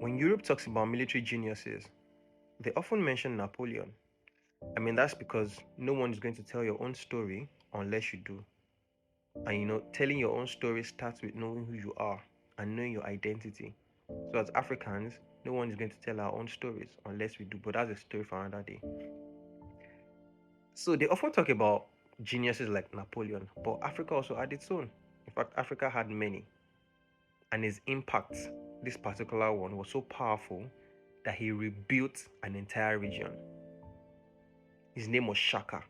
When Europe talks about military geniuses, they often mention Napoleon. That's because no one is going to tell your own story unless you do. And telling your own story starts with knowing who you are and knowing your identity. So as Africans, no one is going to tell our own stories unless we do, but that's a story for another day. So they often talk about geniuses like Napoleon, but Africa also had its own. In fact, Africa had many. And his impact, this particular one, was so powerful that he rebuilt an entire region. His name was Shaka.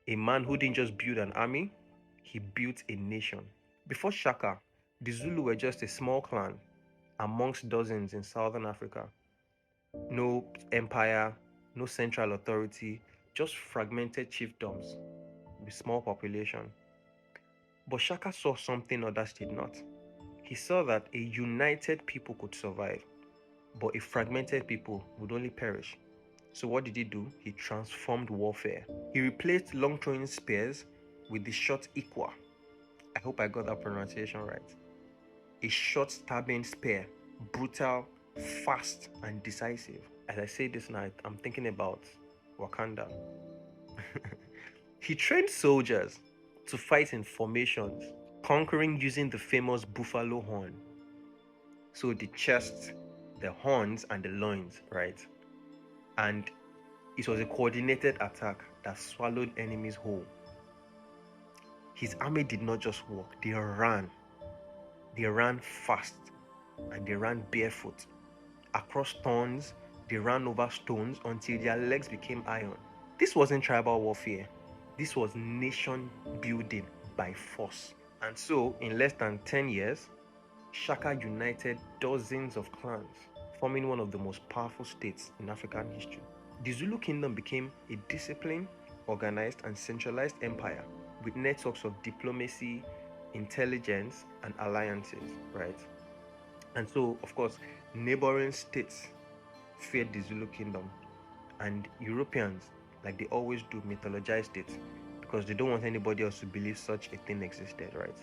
A man who didn't just build an army, he built a nation. Before Shaka, the Zulu were just a small clan amongst dozens in southern Africa. No empire, no central authority, just fragmented chiefdoms with small population. But Shaka saw something others did not. He saw that a united people could survive, but a fragmented people would only perish. So what did he do? He transformed warfare. He replaced long throwing spears with the short ikwa. I hope I got that pronunciation right. A short stabbing spear, brutal, fast, and decisive. As I say this night, I'm thinking about Wakanda. He trained soldiers to fight in formations, conquering using the famous buffalo horn. So the chest, the horns, and the loins, right? And it was a coordinated attack that swallowed enemies whole. His army did not just walk, they ran. They ran fast and they ran barefoot. Across thorns, they ran over stones until their legs became iron. This wasn't tribal warfare. This was nation building by force. And so, in less than 10 years, Shaka united dozens of clans, forming one of the most powerful states in African history. The Zulu Kingdom became a disciplined, organized, and centralized empire with networks of diplomacy, intelligence, and alliances, right? And so, of course, neighboring states feared the Zulu Kingdom, and Europeans, like they always do, mythologized it because they don't want anybody else to believe such a thing existed, right?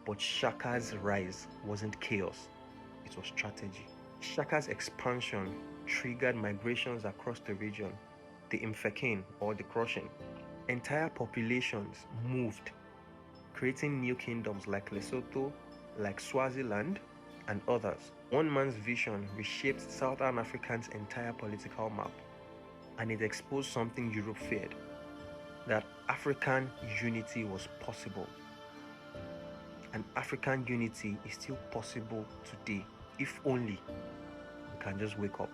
But Shaka's rise wasn't chaos, it was strategy. Shaka's expansion triggered migrations across the region, the Mfeking or the crushing. Entire populations moved, creating new kingdoms like Lesotho, like Swaziland, and others. One man's vision reshaped Southern Africa's entire political map, and it exposed something Europe feared, that African unity was possible. And African unity is still possible today, if only we can just wake up.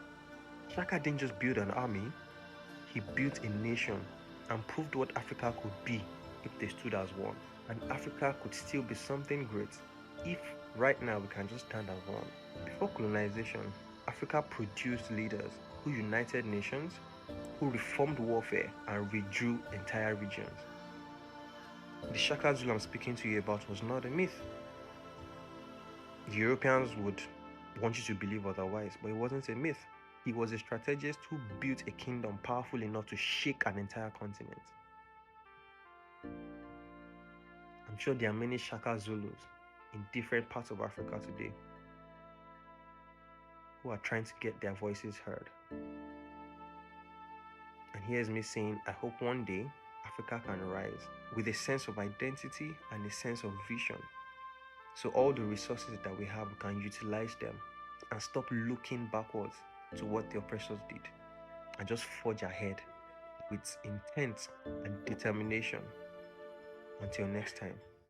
Shaka didn't just build an army, he built a nation and proved what Africa could be if they stood as one. And Africa could still be something great if right now we can just stand as one. Before colonization, Africa produced leaders who united nations, who reformed warfare and redrew entire regions. The Shaka Zulu I'm speaking to you about was not a myth. The Europeans would want you to believe otherwise, but it wasn't a myth. He was a strategist who built a kingdom powerful enough to shake an entire continent. I'm sure there are many Shaka Zulus in different parts of Africa today who are trying to get their voices heard. And here's me saying, I hope one day Africa can rise with a sense of identity and a sense of vision. So all the resources that we have, we can utilize them and stop looking backwards to what the oppressors did and just forge ahead with intent and determination. Until next time.